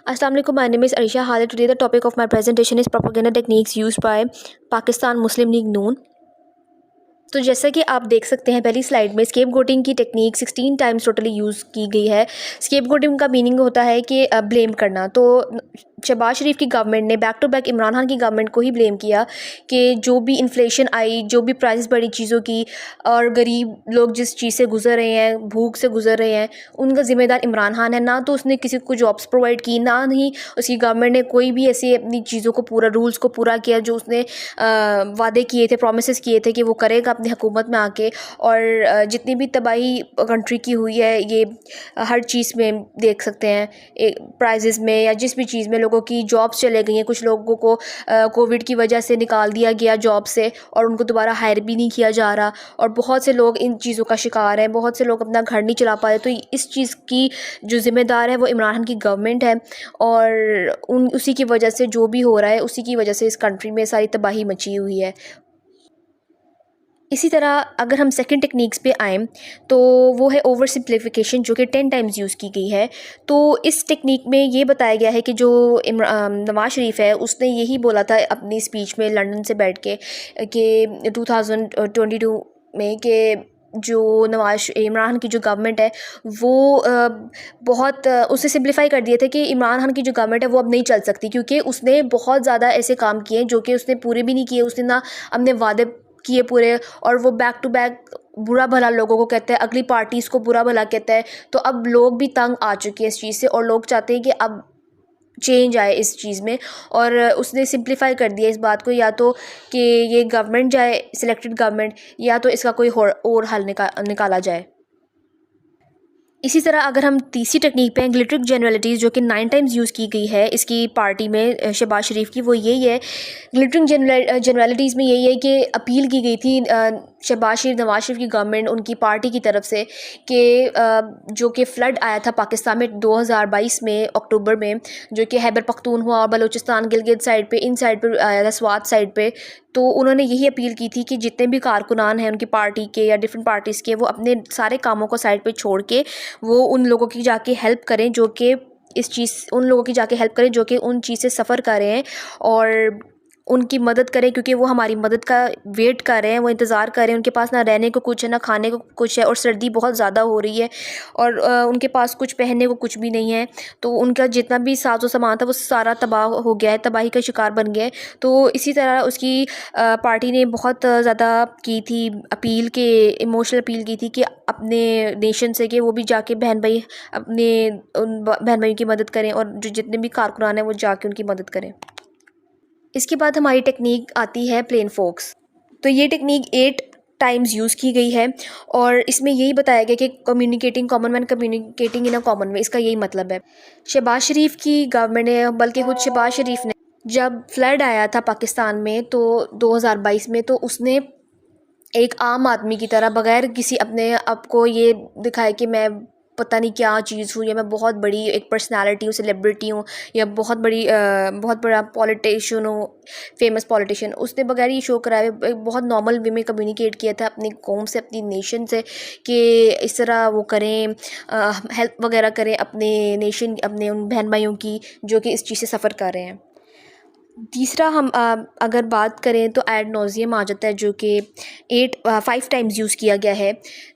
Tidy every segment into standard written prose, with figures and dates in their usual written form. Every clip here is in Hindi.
Assalamu alaikum. My name is Aisha Khalid. Today the topic of my presentation is propaganda techniques used by Pakistan Muslim League Noon. तो जैसा कि आप देख सकते हैं पहली स्लाइड में स्केप गोटिंग की टेक्निक 16 टाइम्स टोटली यूज़ की गई है। स्केप गोटिंग का मीनिंग होता है कि ब्लेम करना। तो शहबाज शरीफ की गवर्नमेंट ने back to back Imran Khan की गवर्नमेंट को ही ब्लेम किया कि जो भी इन्फ्लेशन आई, जो भी प्राइस बढ़ी चीज़ों की और गरीब लोग जिस चीज़ से गुजर रहे हैं, भूख से गुजर रहे हैं, उनका ज़िम्मेदार इमरान खान है। ना तो उसने किसी को जॉब्स प्रोवाइड की, ना ही उसकी गवर्नमेंट ने कोई भी ऐसी अपनी चीज़ों को पूरा रूल्स को पूरा किया जो उसने वादे किए थे, प्रोमिस किए थे कि वो करेगा अपनी हुकूमत में आके। और जितनी भी तबाही कंट्री की हुई है ये हर चीज़ में देख सकते हैं, प्राइजेज़ में या जिस भी चीज़ में लोगों की जॉब्स चले गई हैं। कुछ लोगों को कोविड की वजह से निकाल दिया गया जॉब से और उनको दोबारा हायर भी नहीं किया जा रहा, और बहुत से लोग इन चीज़ों का शिकार हैं। बहुत से लोग अपना घर नहीं चला पा रहे। तो इस चीज़ की जो ज़िम्मेदार है वो इमरान खान की गवर्नमेंट है, और उसी की वजह से जो भी हो रहा है उसी की वजह से इस कंट्री में सारी तबाही मची हुई है। इसी तरह अगर हम सेकंड टेक्निक्स पे आएँ तो वो है ओवर सिंप्लीफिकेशन, जो कि 10 टाइम्स यूज़ की गई है। तो इस टेक्निक में ये बताया गया है कि जो नवाज शरीफ है उसने यही बोला था अपनी स्पीच में लंदन से बैठ के कि 2022 में कि जो इमरान खान की जो गवर्नमेंट है वो बहुत उसे सिंप्लीफाई कर दिए थे कि इमरान खान की जो गवर्नमेंट है वो अब नहीं चल सकती, क्योंकि उसने बहुत ज़्यादा ऐसे काम किए जो कि उसने पूरे भी नहीं किए। उसने ना अपने वादे किए पूरे, और वो बैक टू बैक बुरा भला लोगों को कहता है, अगली पार्टीज़ को बुरा भला कहता है। तो अब लोग भी तंग आ चुके हैं इस चीज़ से, और लोग चाहते हैं कि अब चेंज आए इस चीज़ में। और उसने सिंप्लीफाई कर दिया इस बात को, या तो कि ये गवर्नमेंट जाए, सिलेक्टेड गवर्नमेंट, या तो इसका कोई और हल निकाला जाए। इसी तरह अगर हम तीसरी टेक्निक पे हैं ग्लिटरिक जनरलिटीज़, जो कि 9 टाइम्स यूज़ की गई है इसकी पार्टी में शहबाज शरीफ की, वो यही है। ग्लिटरिक जनरलिटीज़ में यही है कि अपील की गई थी शहबाज शरीफ, नवाज शरीफ की गवर्नमेंट, उनकी पार्टी की तरफ से कि जो कि फ़्लड आया था पाकिस्तान में 2022 में अक्टूबर में, जो कि खैबर पख्तूनख्वा और बलूचिस्तान, गिलगित साइड पे, इन साइड पे आया था, स्वात साइड पे। तो उन्होंने यही अपील की थी कि जितने भी कारकुनान हैं उनकी पार्टी के या डिफरेंट पार्टीज़ के, वो अपने सारे कामों को साइड पे छोड़ के वो उन लोगों की जाके हेल्प करें जो कि उन लोगों की जाके हेल्प करें जो कि उन चीज़ से सफ़र कर रहे हैं, और उनकी मदद करें, क्योंकि वो हमारी मदद का वेट कर रहे हैं, वो इंतज़ार कर रहे हैं। उनके पास ना रहने को कुछ है, ना खाने को कुछ है, और सर्दी बहुत ज़्यादा हो रही है, और उनके पास कुछ पहनने को कुछ भी नहीं है। तो उनका जितना भी साजो सामान था वो सारा तबाह हो गया है, तबाही का शिकार बन गया है। तो इसी तरह उसकी पार्टी ने बहुत ज़्यादा की थी अपील के, इमोशनल अपील की थी कि अपने नेशन से कि वो भी जाके बहन भाई अपने उन बहन भाइयों की मदद करें, और जो जितने भी कारकुनान हैं वो जाके उनकी मदद करें। इसके बाद हमारी टेक्निक आती है प्लेन फोक्स। तो ये टेक्निक 8 टाइम्स यूज़ की गई है, और इसमें यही बताया गया कि communicating common man communicating in a common वे, इसका यही मतलब है। शहबाज शरीफ की गवर्नमेंट ने, बल्कि खुद शहबाज शरीफ ने, जब फ्लड आया था पाकिस्तान में तो 2022 में, तो उसने एक आम आदमी की तरह बगैर किसी अपने आप को ये दिखाए कि मैं पता नहीं क्या चीज़ हूँ, या मैं बहुत बड़ी एक पर्सनालिटी हूँ, सेलिब्रिटी हूँ, या बहुत बड़ा पॉलिटिशियन हूँ, फेमस पॉलिटिशियन, उसने बगैर ये शो कराए एक बहुत नॉर्मल वे में कम्युनिकेट किया था अपनी कौम से, अपनी नेशन से, कि इस तरह वो करें, हेल्प वगैरह करें अपने नेशन, अपने उन बहन भाइयों की जो कि इस चीज़ से सफ़र कर रहे हैं। तीसरा हम अगर बात करें तो एड नोज़ियम आ जाता है, जो कि 5 टाइम्स यूज़ किया गया है।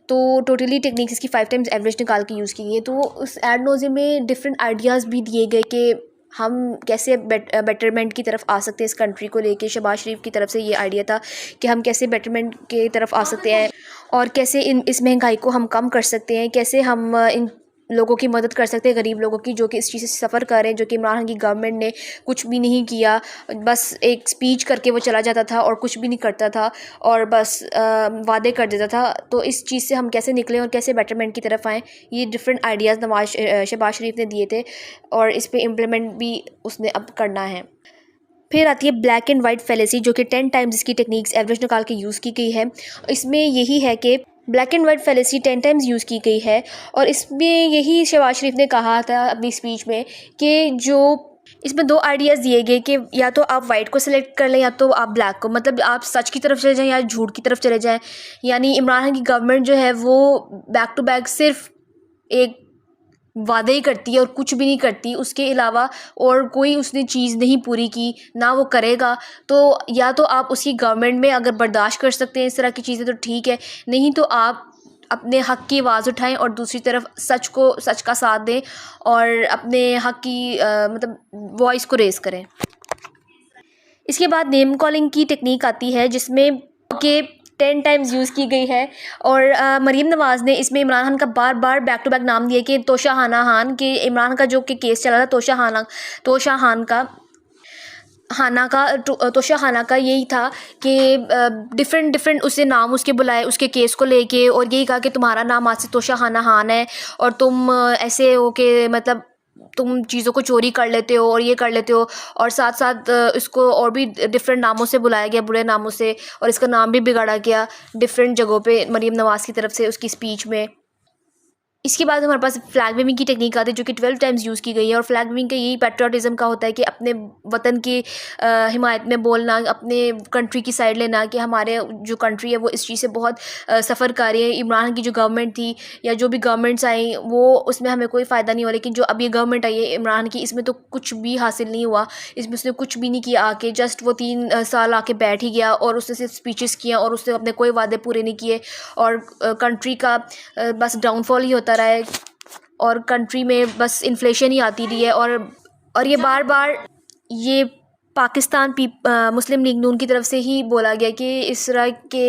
तो टोटली टेक्निक्स इसकी 5 टाइम्स एवरेज निकाल के यूज़ की गई है। तो उस एड नोज़ियम में डिफरेंट आइडियाज़ भी दिए गए कि हम कैसे बेटरमेंट की तरफ आ सकते हैं इस कंट्री को लेके। शहबाज शरीफ की तरफ से ये आइडिया था कि हम कैसे बेटरमेंट की तरफ आ सकते हैं, और कैसे इस महंगाई को हम कम कर सकते हैं, कैसे हम इन लोगों की मदद कर सकते हैं, गरीब लोगों की, जो कि इस चीज़ से सफ़र कर रहे हैं, जो कि इमरान खान की गवर्नमेंट ने कुछ भी नहीं किया। बस एक स्पीच करके वो चला जाता था और कुछ भी नहीं करता था, और बस वादे कर देता था। तो इस चीज़ से हम कैसे निकलें और कैसे बेटरमेंट की तरफ आएँ, ये डिफरेंट आइडियाज़ शहबाज शरीफ ने दिए थे, और इस पर इम्प्लीमेंट भी उसने अब करना है। फिर आती है ब्लैक एंड वाइट फैलेसी, जो कि 10 टाइम्स इसकी टेक्निक्स एवरेज निकाल के यूज़ की गई है। इसमें यही है कि black and white fallacy 10 times use की गई है, और इसमें यही शहबाज शरीफ ने कहा था अपनी स्पीच में कि जो इसमें 2 आइडियाज़ दिए गए कि या तो आप वाइट को सिलेक्ट कर लें या तो आप ब्लैक को, मतलब आप सच की तरफ चले जाएं या झूठ की तरफ चले जाएं। यानी इमरान खान की गवर्नमेंट जो है वो बैक टू बैक सिर्फ एक वादे ही करती है और कुछ भी नहीं करती, उसके अलावा और कोई उसने चीज़ नहीं पूरी की, ना वो करेगा। तो या तो आप उसकी गवर्नमेंट में अगर बर्दाश्त कर सकते हैं इस तरह की चीज़ें तो ठीक है, नहीं तो आप अपने हक़ की आवाज़ उठाएं और दूसरी तरफ सच का साथ दें और अपने हक़ की मतलब वॉइस को रेज़ करें। इसके बाद नेम कॉलिंग की टेक्निक आती है जिसमें कि 10 टाइम्स यूज़ की गई है और मरीम नवाज़ ने इसमें इमरान खान का बार बार बैक टू बैक नाम दिया कि तोशा हाना खान, कि इमरान का जो कि केस चला था तोशा खाना का यही था कि डिफरेंट उससे नाम उसके बुलाए उसके केस को लेके और यही कहा कि तुम्हारा नाम आज से तोशा खाना खान है और तुम ऐसे हो कि मतलब तुम चीज़ों को चोरी कर लेते हो और ये कर लेते हो, और साथ साथ इसको और भी डिफरेंट नामों से बुलाया गया, बुरे नामों से, और इसका नाम भी बिगाड़ा गया डिफरेंट जगहों पे मरीम नवाज़ की तरफ से उसकी स्पीच में। इसके बाद हमारे पास फ्लैग वेविंग की टेक्निक आती है जो कि 12 टाइम्स यूज़ की गई है और फ्लैग वेविंग का यही पैट्रियटिज़म का होता है कि अपने वतन की हिमायत में बोलना, अपने कंट्री की साइड लेना कि हमारे जो कंट्री है वो इस चीज़ से बहुत सफ़र कर रही है। इमरान की जो गवर्नमेंट थी या जो भी गवर्नमेंट्स आई वो उसमें हमें कोई फ़ायदा नहीं हुआ, लेकिन जो अब ये गवर्नमेंट आई है इमरान की, इसमें तो कुछ भी हासिल नहीं हुआ, इसमें उसने कुछ भी नहीं किया आके, जस्ट वो 3 साल आके बैठ ही गया और उसने सिर्फ स्पीचेस किया और उसने अपने कोई वादे पूरे नहीं किए और कंट्री का बस डाउनफॉल ही होता रहा है और कंट्री में बस इन्फ्लेशन ही आती रही है और ये बार बार ये पाकिस्तान मुस्लिम लीग नून की तरफ से ही बोला गया कि इस तरह के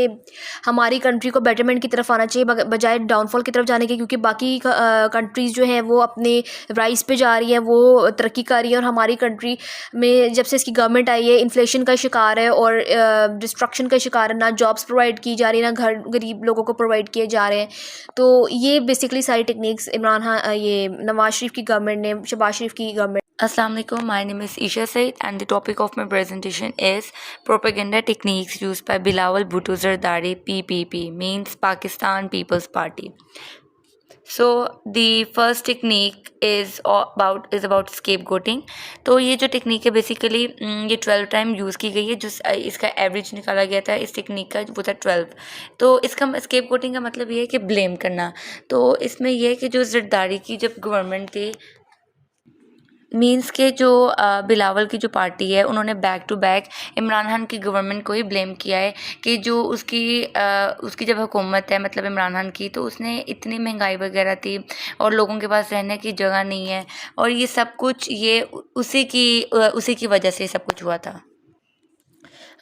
हमारी कंट्री को बेटरमेंट की तरफ आना चाहिए बजाय डाउनफॉल की तरफ जाने के, क्योंकि बाकी कंट्रीज़ जो हैं वो अपने राइज पे जा रही हैं, वो तरक्की कर रही है और हमारी कंट्री में जब से इसकी गवर्नमेंट आई है इन्फ्लेशन का शिकार है और डिस्ट्रक्शन का शिकार है, ना जॉब्स प्रोवाइड की जा रही है, ना घर गरीब लोगों को प्रोवाइड किए जा रहे हैं। तो ये बेसिकली सारी टेक्निक्स इमरान खान ये नवाज शरीफ की गवर्नमेंट ने, शहबाज शरीफ की government. Assalamu alaikum, my name is Isha Said and the topic of my presentation is propaganda techniques used by Bilawal Bhutto Zardari PPP, means Pakistan People's Party. So the first technique is about scapegoating. तो ये जो टेक्निक है बेसिकली ये 12 टाइम यूज़ की गई है, जो इसका एवरेज निकाला गया था इस टेक्निक का वो था 12। तो इसका स्केपगोटिंग का मतलब ये है कि ब्लेम करना। तो इसमें यह है कि जो जरदारी की जब गवर्नमेंट थी मीन्स के जो बिलावल की जो पार्टी है उन्होंने back to back Imran Khan की गवर्नमेंट को ही ब्लेम किया है कि जो उसकी जब हुकूमत है मतलब इमरान खान की, तो उसने इतनी महंगाई वगैरह थी और लोगों के पास रहने की जगह नहीं है और ये सब कुछ ये उसी की वजह से सब कुछ हुआ था।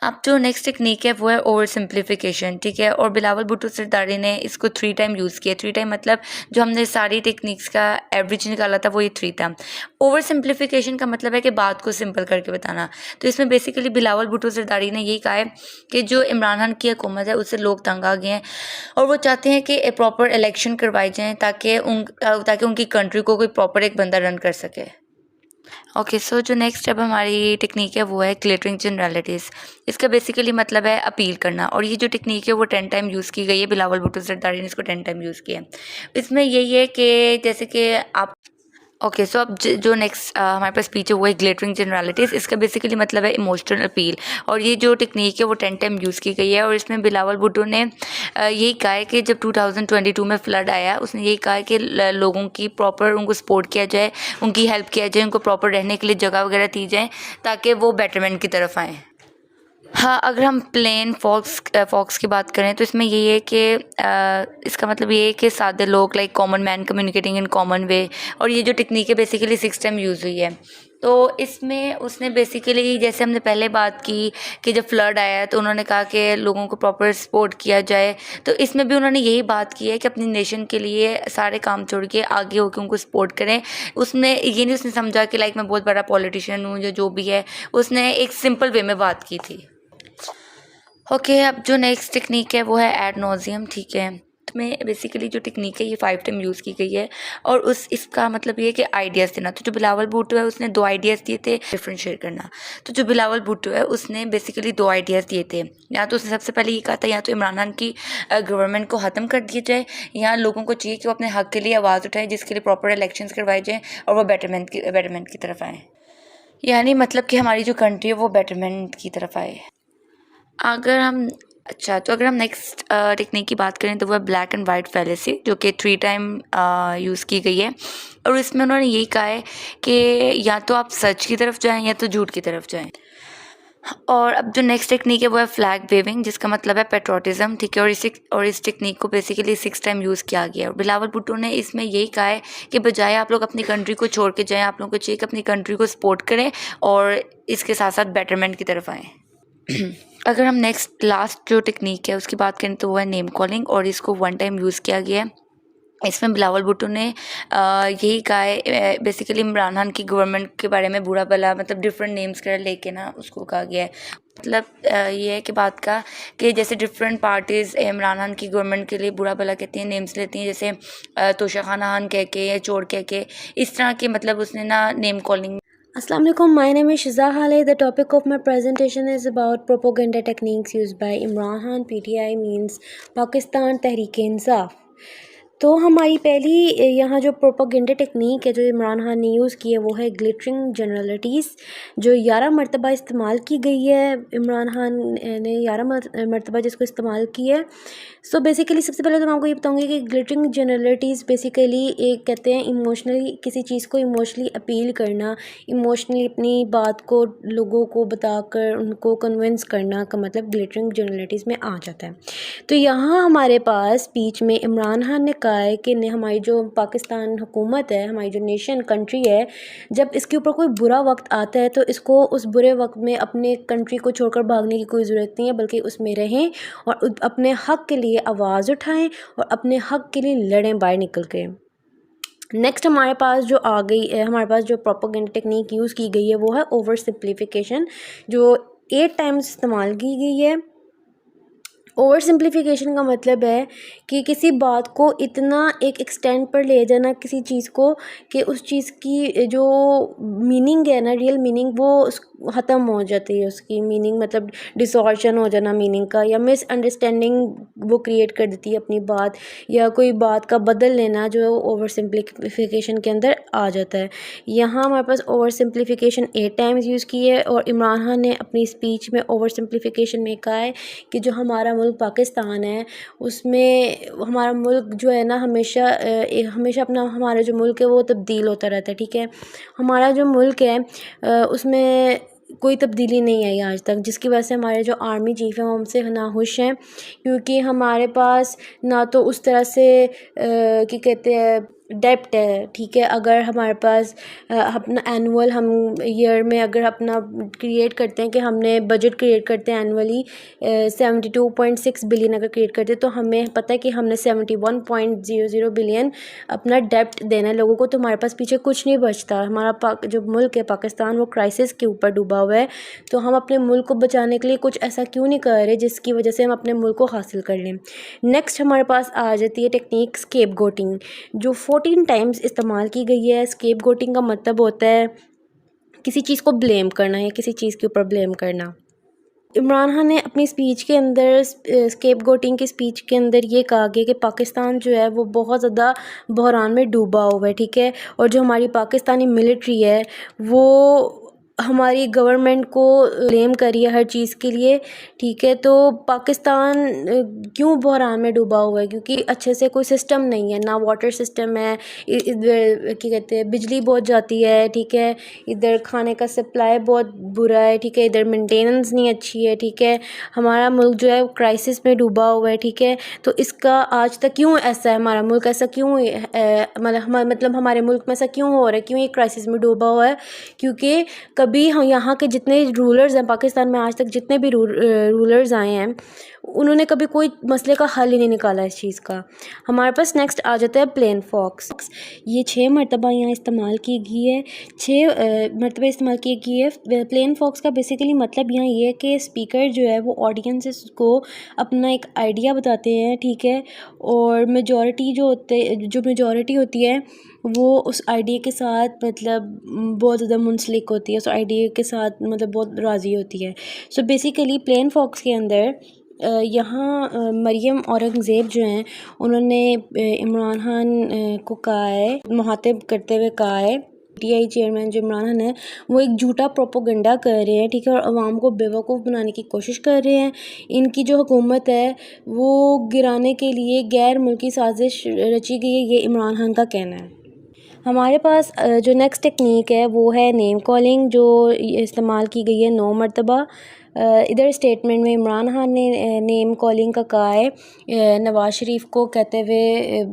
अब जो नेक्स्ट टेक्निक है वो है ओवर सिंप्लीफिकेशन, ठीक है। और बिलावल भुट्टो सरदारी ने इसको 3 टाइम यूज़ किया। 3 टाइम मतलब जो हमने सारी टेक्निक्स का एवरेज निकाला था वो ये 3 था। ओवर सिंप्लीफिकेशन का मतलब है कि बात को सिंपल करके बताना। तो इसमें बेसिकली बिलावल भुट्टो सरदारी ने यही कहा है कि जो इमरान खान की हुकूमत है उससे लोग तंग आ गए हैं और वो चाहते हैं कि प्रॉपर इलेक्शन करवाए जाएँ ताकि उनकी कंट्री को कोई प्रॉपर एक बंदा रन कर सके। ओके, सो जो नेक्स्ट अब हमारी टेक्निक है वो है ग्लिटरिंग जनरलिटीज़। इसका बेसिकली मतलब है अपील करना और ये जो टेक्निक है वो 10 टाइम यूज़ की गई है। बिलावल भुट्टो सरदारी ने इसको 10 टाइम यूज़ किया है। इसमें यही है कि जैसे कि आप ओके, सो अब जो नेक्स्ट हमारे पास स्पीच है वो है ग्लिटरिंग जनरलिटीज़। इसका बेसिकली मतलब है इमोशनल अपील और ये जो टेक्निक है वो 10 टाइम यूज़ की गई है। और इसमें बिलावल भुट्टो ने यही कहा है कि जब 2022 में फ्लड आया उसने यही कहा है कि लोगों की प्रॉपर उनको सपोर्ट किया जाए, उनकी हेल्प किया जाए, उनको प्रॉपर रहने के लिए जगह वगैरह दी जाए ताकि वो बेटरमेंट की तरफ आएँ। हाँ, अगर हम प्लेन फॉक्स की बात करें तो इसमें यही है कि इसका मतलब ये है कि सादे लोग like common man communicating in common वे। और ये जो टेक्निक है बेसिकली 6 टाइम यूज़ हुई है। तो इसमें उसने बेसिकली जैसे हमने पहले बात की कि जब फ्लड आया तो उन्होंने कहा कि लोगों को प्रॉपर सपोर्ट किया जाए, तो इसमें भी उन्होंने यही बात की है कि अपनी नेशन के लिए सारे काम छोड़ के आगे होकर उनको सपोर्ट करें। उसने ये नहीं उसने समझा कि लाइक मैं बहुत बड़ा पॉलिटिशियन हूँ या जो भी है, उसने एक सिंपल वे में बात की थी। ओके, अब जो नेक्स्ट टेक्निक है वो है एड नॉजियम, ठीक है। तो मैं बेसिकली जो टेक्निक है ये 5 टाइम यूज़ की गई है और इसका मतलब ये है कि आइडियाज़ देना। तो जो बिलावल भुट्टो है उसने 2 आइडियाज़ दिए थे डिफरेंशिएट करना। तो जो बिलावल भुट्टो है उसने बेसिकली 2 आइडियाज़ दिए थे। या तो उसने सबसे पहले ये कहा था या तो इमरान खान की गवर्नमेंट को ख़त्म कर दिया जाए या लोगों को चाहिए कि वो अपने हक़ के लिए आवाज़ उठाए जिसके लिए प्रॉपर इलेक्शंस करवाए जाएँ और वो बेटरमेंट की तरफ आएँ, यानी मतलब कि हमारी जो कंट्री है वो बेटरमेंट की तरफ आए। अगर हम अच्छा, तो अगर हम नेक्स्ट टेक्निक की बात करें तो वो है ब्लैक एंड वाइट फैलेसी, जो कि 3 टाइम यूज़ की गई है। और इसमें उन्होंने यही कहा है कि या तो आप सच की तरफ जाएं या तो झूठ की तरफ जाएं। और अब जो नेक्स्ट टेक्निक है वो है फ्लैग वेविंग, जिसका मतलब है पेट्रोटिज्म, ठीक है। और इस टेक्निक को बेसिकली 6 टाइम यूज़ किया गया है। और बिलावल भुट्टो ने इसमें यही कहा है कि बजाय आप लोग अपनी कंट्री को छोड़ के जाएं, आप लोगों को चाहिए कि अपनी कंट्री को सपोर्ट करें और इसके साथ साथ बेटरमेंट की तरफ आएँ। अगर हम नेक्स्ट लास्ट जो टेक्निक है उसकी बात करें तो वो है नेम कॉलिंग, और इसको 1 टाइम यूज़ किया गया है। इसमें बिलावल भुट्टो ने यही कहा है, बेसिकली इमरान खान की गवर्नमेंट के बारे में बुरा भला मतलब डिफरेंट नेम्स कर लेके ना उसको कहा गया है। मतलब ये है कि बात का कि जैसे डिफरेंट पार्टीज़ इमरान खान की गवर्नमेंट के लिए बुरा भला कहती हैं, नेम्स लेती हैं, जैसे तोशा खाना खान कह के या चोर कह के, इस तरह के मतलब उसने ना name calling. Assalamu alaikum, my name is Shiza Hale. The topic of my presentation is about propaganda techniques used by Imran Khan. PTI means Pakistan Tehreek-e-Insaf. तो हमारी पहली यहाँ जो प्रोपेगेंडा टेक्निक है जो इमरान खान ने यूज़ की है वो है ग्लिटरिंग जनरलिटीज़, जो 11 मरतबा इस्तेमाल की गई है। इमरान खान ने 11 मरतबा जिसको इस्तेमाल की है। सो बेसिकली सबसे पहले तो मैं आपको ये बताऊँगी कि ग्लिटरिंग जनरलिटीज़ बेसिकली एक कहते हैं इमोशनली किसी चीज़ को इमोशनली अपील करना, इमोशनली अपनी बात को लोगों को बताकर उनको कन्विंस करना का मतलब ग्लिटरिंग जनरलिटीज़ में आ जाता है। तो यहाँ हमारे पास स्पीच में इमरान खान ने कहा है कि हमारी जो पाकिस्तान हुकूमत है, हमारी जो नेशन कंट्री है, जब इसके ऊपर कोई बुरा वक्त आता है तो इसको उस बुरे वक्त में अपने कंट्री को छोड़कर भागने की कोई ज़रूरत नहीं है, बल्कि उसमें रहें और अपने हक़ के लिए आवाज़ उठाएं और अपने हक़ के लिए लड़ें बाहर निकल के। नेक्स्ट हमारे पास जो आ गई है, हमारे पास जो प्रोपेगेंडा टेक्निक यूज़ की गई है वो है ओवर सिंप्लीफिकेशन, जो 8 टाइम्स इस्तेमाल की गई है। ओवर सिंप्लीफिकेशन का मतलब है कि किसी बात को इतना एक एक्सटेंड पर ले जाना किसी चीज़ को कि उस चीज़ की जो मीनिंग है ना, रियल मीनिंग वो ख़त्म हो जाती है, उसकी मीनिंग मतलब डिसॉर्शन हो जाना मीनिंग का, या मिसअंडरस्टैंडिंग वो क्रिएट कर देती है अपनी बात, या कोई बात का बदल लेना जो ओवर सिंप्लीफिकेशन के अंदर आ जाता है। यहाँ हमारे पास ओवर सिंप्लीफिकेशन 8 टाइम्स यूज़ की है और इमरान खान ने अपनी स्पीच में ओवर सिंप्लीफिकेशन में कहा है कि जो हमारा मुल्क पाकिस्तान है उसमें हमारा मुल्क जो है ना हमेशा अपना हमारा जो मुल्क है वो तब्दील होता रहता है, ठीक है। हमारा जो मुल्क है उसमें कोई तब्दीली नहीं आई आज तक, जिसकी वजह से हमारे जो आर्मी चीफ़ हैं वो हमसे नाखुश हैं, क्योंकि हमारे पास ना तो उस तरह से क्या कहते हैं डेप्ट है, ठीक है। अगर हमारे पास अपना एनुअल हम ईयर में अगर अपना क्रिएट करते हैं कि हमने बजट क्रिएट करते हैं एनुअली 72.6 बिलियन अगर क्रिएट करते हैं तो हमें पता है कि हमने 71.00 बिलियन अपना डेप्ट देना है लोगों को, तो हमारे पास पीछे कुछ नहीं बचता। हमारा जो मुल्क है पाकिस्तान वो क्राइसिस के ऊपर डूबा हुआ है, तो हम अपने मुल्क को बचाने के लिए कुछ ऐसा क्यों नहीं कर रहे जिसकी वजह से हम अपने मुल्क को हासिल कर लें। नेक्स्ट हमारे पास आ जाती है टेक्निक स्केप गोटिंग, जो 14 टाइम्स इस्तेमाल की गई है। स्केप गोटिंग का मतलब होता है किसी चीज़ को ब्लेम करना या किसी चीज़ के ऊपर ब्लेम करना। इमरान खान ने अपनी स्पीच के अंदर स्केप गोटिंग की स्पीच के अंदर ये कहा गया कि पाकिस्तान जो है वो बहुत ज़्यादा बहरान में डूबा हुआ है, ठीक है। और जो हमारी पाकिस्तानी मिलिट्री है वो हमारी गवर्नमेंट को ब्लेम करी है हर चीज़ के लिए, ठीक है। तो पाकिस्तान क्यों बहरान में डूबा हुआ है, क्योंकि अच्छे से कोई सिस्टम नहीं है, ना वाटर सिस्टम है, इधर क्या कहते हैं बिजली बहुत जाती है, ठीक है। इधर खाने का सप्लाई बहुत बुरा है, ठीक है। इधर मेंटेनेंस नहीं अच्छी है, ठीक है। हमारा मुल्क जो है क्राइसिस में डूबा हुआ है, ठीक है। तो इसका आज तक क्यों ऐसा है, हमारा मुल्क ऐसा क्यों मतलब हमारे मुल्क में ऐसा क्यों हो रहा है, क्यों ये क्राइसिस में डूबा हुआ है, क्योंकि कभी हम यहाँ के जितने रूलर्स हैं पाकिस्तान में आज तक जितने भी रूलर्स आए हैं उन्होंने कभी कोई मसले का हल ही नहीं निकाला इस चीज़ का। हमारे पास नेक्स्ट आ जाता है प्लेन फॉक्स। ये 6 मरतबा यहाँ इस्तेमाल की गई है, 6 मरतबा इस्तेमाल की गई है। प्लेन फॉक्स का बेसिकली मतलब यहाँ ये है कि स्पीकर जो है वो ऑडियंसेस को अपना एक आइडिया बताते हैं, ठीक है। और जो मेजॉरिटी होती है वो उस आइडिया के साथ मतलब बहुत ज़्यादा मुंसलिक होती है, उस आइडिया के साथ मतलब बहुत राज़ी होती है। सो बेसिकली प्लेन फॉक्स के अंदर यहाँ मरियम औरंगज़ेब जो हैं उन्होंने इमरान खान को कहा है, मुखातिब करते हुए कहा है पीटीआई चेयरमैन जो इमरान खान है वो एक झूठा प्रोपोगंडा कर रहे हैं, ठीक है, और आवाम को बेवकूफ़ बनाने की कोशिश कर रहे हैं। इनकी जो हुकूमत है वो गिराने के लिए गैर मुल्की साजिश रची गई है, ये इमरान खान का कहना है। हमारे पास जो नेक्स्ट टेक्निक है वो है नेम कॉलिंग, जो इस्तेमाल की गई है 9 मरतबा। इधर स्टेटमेंट में इमरान खान ने नेम कॉलिंग का कहा है, नवाज़ शरीफ को कहते हुए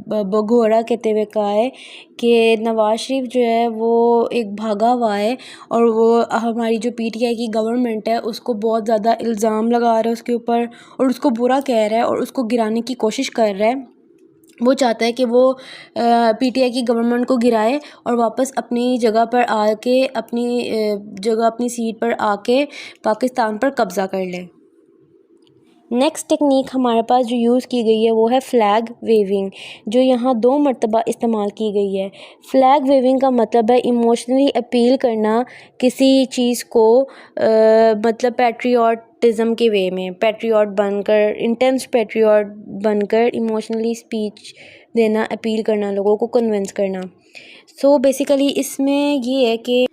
बघोड़ा कहते हुए कहा है कि नवाज़ शरीफ जो है वो एक भागा हुआ है और वो हमारी जो पीटीआई की गवर्नमेंट है उसको बहुत ज़्यादा इल्ज़ाम लगा रहा है उसके ऊपर और उसको बुरा कह रहा है और उसको गिराने की कोशिश कर रहा है। वो चाहता है कि वो पीटीआई की गवर्नमेंट को गिराए और वापस अपनी जगह पर आके अपनी सीट पर आके पाकिस्तान पर कब्ज़ा कर ले। नेक्स्ट टेक्निक हमारे पास जो यूज़ की गई है वो है फ़्लैग वेविंग, जो यहाँ 2 मरतबा इस्तेमाल की गई है। फ़्लैग वेविंग का मतलब है इमोशनली अपील करना किसी चीज़ को, मतलब पैट्रियाटिज़म के वे में पैट्रियाट बनकर, इंटेंस पैट्रियाट बनकर इमोशनली स्पीच देना, अपील करना, लोगों को कन्विंस करना। सो बेसिकली इसमें ये है कि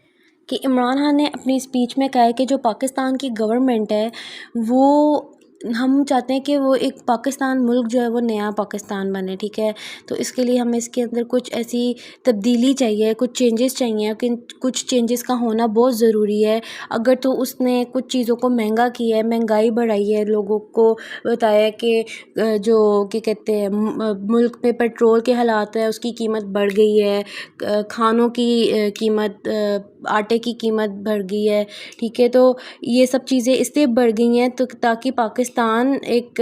इमरान खान ने अपनी स्पीच में कहा है कि जो पाकिस्तान की गवर्नमेंट है वो, हम चाहते हैं कि वो एक पाकिस्तान मुल्क जो है वो नया पाकिस्तान बने, ठीक है। तो इसके लिए हमें इसके अंदर कुछ ऐसी तब्दीली चाहिए, कुछ चेंजेस चाहिए, कि कुछ चेंजेस का होना बहुत ज़रूरी है। अगर तो उसने कुछ चीज़ों को महंगा किया है, महंगाई बढ़ाई है, लोगों को बताया कि जो क्या कहते हैं मुल्क में पेट्रोल के हालात है उसकी कीमत बढ़ गई है, खानों की कीमत, आटे की कीमत बढ़ गई है, ठीक है। तो ये सब चीज़ें इसलिए बढ़ गई हैं तो ताकि पाकिस्तान एक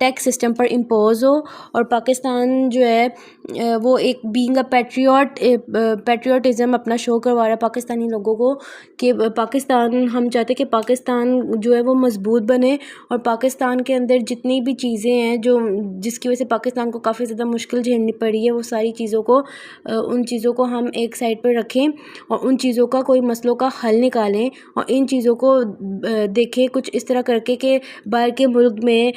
टैक्स सिस्टम पर इम्पोज़ हो और पाकिस्तान जो है वो एक बीइंग अ पैट्रियाटिज़म अपना शो करवा रहा है पाकिस्तानी लोगों को कि पाकिस्तान, हम चाहते हैं कि पाकिस्तान जो है वो मज़बूत बने और पाकिस्तान के अंदर जितनी भी चीज़ें हैं जो जिसकी वजह से पाकिस्तान को काफ़ी ज़्यादा मुश्किल झेलनी पड़ी है, वो सारी चीज़ों को, उन चीज़ों को हम एक साइड पर रखें और उन चीज़ों का कोई मसलों का हल निकालें और इन चीज़ों को देखें कुछ इस तरह करके कि बाहर के मुल्क में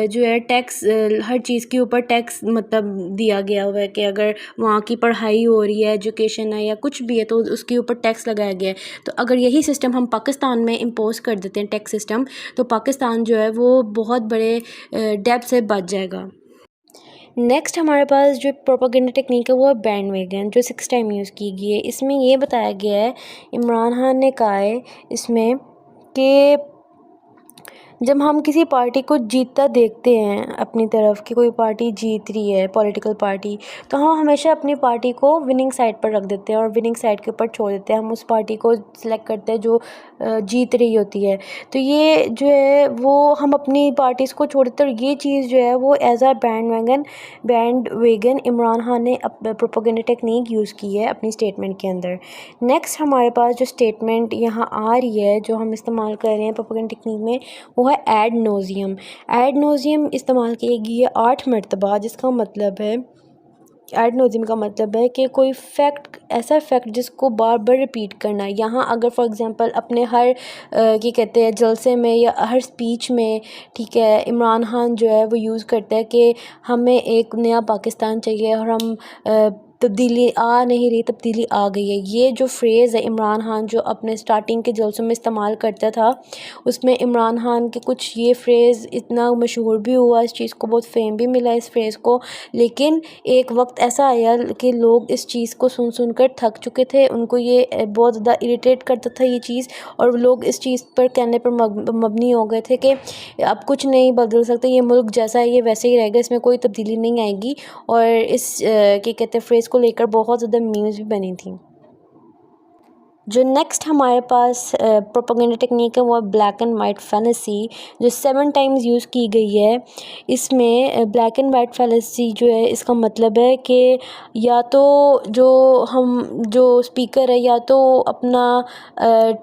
जो है टैक्स, हर चीज़ के ऊपर टैक्स मतलब दिया गया हुआ है कि अगर वहाँ की पढ़ाई हो रही है, एजुकेशन है या कुछ भी है तो उसके ऊपर टैक्स लगाया गया है। तो अगर यही सिस्टम हम पाकिस्तान में इम्पोज कर देते हैं टैक्स सिस्टम, तो पाकिस्तान जो है वो बहुत बड़े डेब्ट से बच जाएगा। नेक्स्ट हमारे पास जो प्रोपेगेंडा टेक्निक है वो है बैंडवैगन, जो 6 टाइम यूज़ की गई है। इसमें ये बताया गया है, इमरान खान ने कहा है इसमें कि जब हम किसी पार्टी को जीतता देखते हैं अपनी तरफ कि कोई पार्टी जीत रही है, पॉलिटिकल पार्टी, तो हम हमेशा अपनी पार्टी को विनिंग साइड पर रख देते हैं और विनिंग साइड के ऊपर छोड़ देते हैं। हम उस पार्टी को सिलेक्ट करते हैं जो जीत रही होती है। तो ये जो है वो हम अपनी पार्टीज़ को छोड़ देते हैं और ये चीज़ जो है वो as a bandwagon Imran Khan ने प्रोपेगेंडा टेक्निक यूज़ की है अपनी स्टेटमेंट के अंदर। नेक्स्ट हमारे पास जो स्टेटमेंट यहाँ आ रही है जो हम इस्तेमाल कर रहे हैं प्रोपेगेंडा टेक्निक में, वो है एड नोज़ियम। एड नोज़ियम इस्तेमाल की गई है 8 मरतबा, जिसका मतलब है, एड नोज़ियम का मतलब है कि कोई फैक्ट, ऐसा फैक्ट जिसको बार बार रिपीट करना। यहाँ अगर फॉर एग्ज़ाम्पल अपने हर क्या कहते हैं जलसे में या हर स्पीच में, ठीक है, इमरान खान जो है वो यूज़ करता है कि हमें एक नया पाकिस्तान चाहिए और हम तब्दीली आ नहीं रही, तब्दीली आ गई है। ये जो फ्रेज़ है इमरान खान जो अपने स्टार्टिंग के जलसों में इस्तेमाल करता था, उसमें इमरान खान के कुछ ये फ्रेज़ इतना मशहूर भी हुआ, इस चीज़ को बहुत फेम भी मिला इस फ्रेज़ को। लेकिन एक वक्त ऐसा आया कि लोग इस चीज़ को सुन कर थक चुके थे, उनको ये बहुत ज़्यादा इरिटेट करता था ये चीज़, और लोग इस चीज़ पर कहने पर मबनी हो गए थे कि अब कुछ नहीं बदल सकता, ये मुल्क जैसा है ये वैसे ही रहेगा, इसमें कोई तब्दीली नहीं आएगी। और इस क्या कहते हैं फ्रेज़ को लेकर बहुत ज़्यादा मीम्स भी बनी थी। जो नेक्स्ट हमारे पास प्रोपेगेंडा टेक्निक है वो है ब्लैक एंड वाइट फैंटेसी, जो 7 टाइम्स यूज़ की गई है। इसमें ब्लैक एंड वाइट फैंटेसी जो है इसका मतलब है कि या तो जो स्पीकर है या तो अपना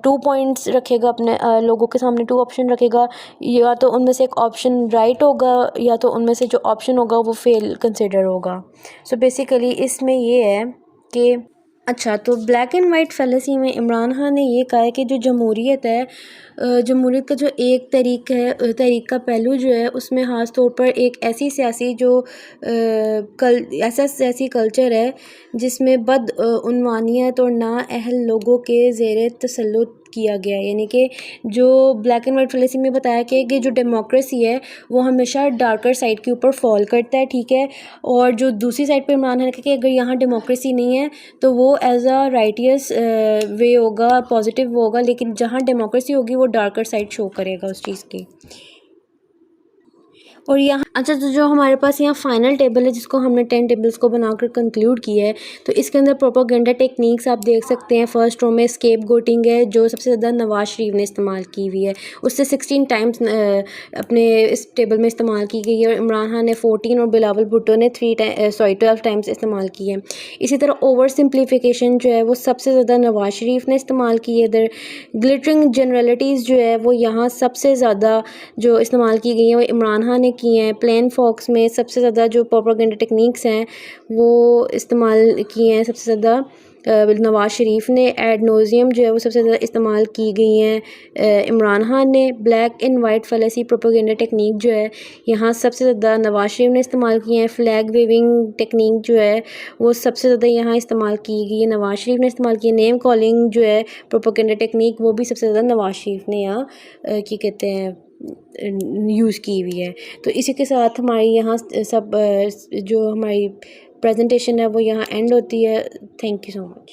2 पॉइंट्स रखेगा, अपने लोगों के सामने 2 ऑप्शन रखेगा, या तो उनमें से एक ऑप्शन राइट होगा या तो उनमें से जो ऑप्शन होगा वो फेल कंसिडर होगा। सो बेसिकली इसमें ये है कि अच्छा, तो ब्लैक एंड वाइट फैलेसी में इमरान खान ने ये कहा है कि जो जमहूरियत है, जमहूरियत का जो एक तहरीक का पहलू जो है उसमें ख़ास तौर पर एक ऐसी सियासी जो ऐसा सियासी कल्चर है जिसमें बदउनवानियत और नाअहल लोगों के ज़ेर तसल्लुत किया गया है। यानी कि जो ब्लैक एंड वाइट फैलेसी में बताया गया है कि जो डेमोक्रेसी है वो हमेशा डार्कर साइड के ऊपर फॉल करता है, ठीक है। और जो दूसरी साइड पर इमरान है कि अगर यहाँ डेमोक्रेसी नहीं है तो वो एज अ राइटियस वे होगा, पॉजिटिव होगा, लेकिन जहाँ डेमोक्रेसी होगी वो डार्कर साइड शो करेगा उस चीज़ की। और यहाँ अच्छा, तो जो हमारे पास यहाँ फाइनल टेबल है जिसको हमने 10 टेबल्स को बनाकर कंक्लूड किया है, तो इसके अंदर प्रोपेगेंडा टेक्निक्स आप देख सकते हैं। फर्स्ट रो में स्केप गोटिंग है जो सबसे ज़्यादा नवाज शरीफ ने इस्तेमाल की हुई है, उससे 16 टाइम्स अपने इस टेबल में इस्तेमाल की गई है। और इमरान खान ने 14 और बिलावल भुट्टो ने 12 टाइम्स इस्तेमाल की है। इसी तरह ओवर सिंप्लीफिकेशन जो है वो सबसे ज़्यादा नवाज शरीफ ने इस्तेमाल की है। इधर ग्लिटरिंग जनरलिटीज़ जो है वो यहाँ सबसे ज़्यादा जो इस्तेमाल की गई हैं वो इमरान खान ने की हैं। प्लेन फॉक्स में सबसे ज़्यादा जो प्रोपेगेंडा टेक्निक्स हैं वो इस्तेमाल किए हैं सबसे ज़्यादा नवाज शरीफ ने। एड नोज़ियम जो है वो सबसे ज़्यादा इस्तेमाल की गई हैं इमरान खान ने। Black and white fallacy propaganda technique जो है यहाँ सबसे ज़्यादा नवाज शरीफ ने इस्तेमाल की हैं। फ्लैग वेविंग टेक्निक जो है वो सबसे ज़्यादा यहाँ इस्तेमाल की गई है, नवाज शरीफ ने इस्तेमाल की है। नेम कॉलिंग जो है प्रोपेगेंडा टेक्निक वो भी सबसे ज़्यादा नवाज शरीफ ने यहाँ क्या कहते हैं यूज़ की हुई है। तो इसी के साथ हमारी यहाँ सब जो हमारी प्रेजेंटेशन है वो यहाँ एंड होती है। Thank you so much.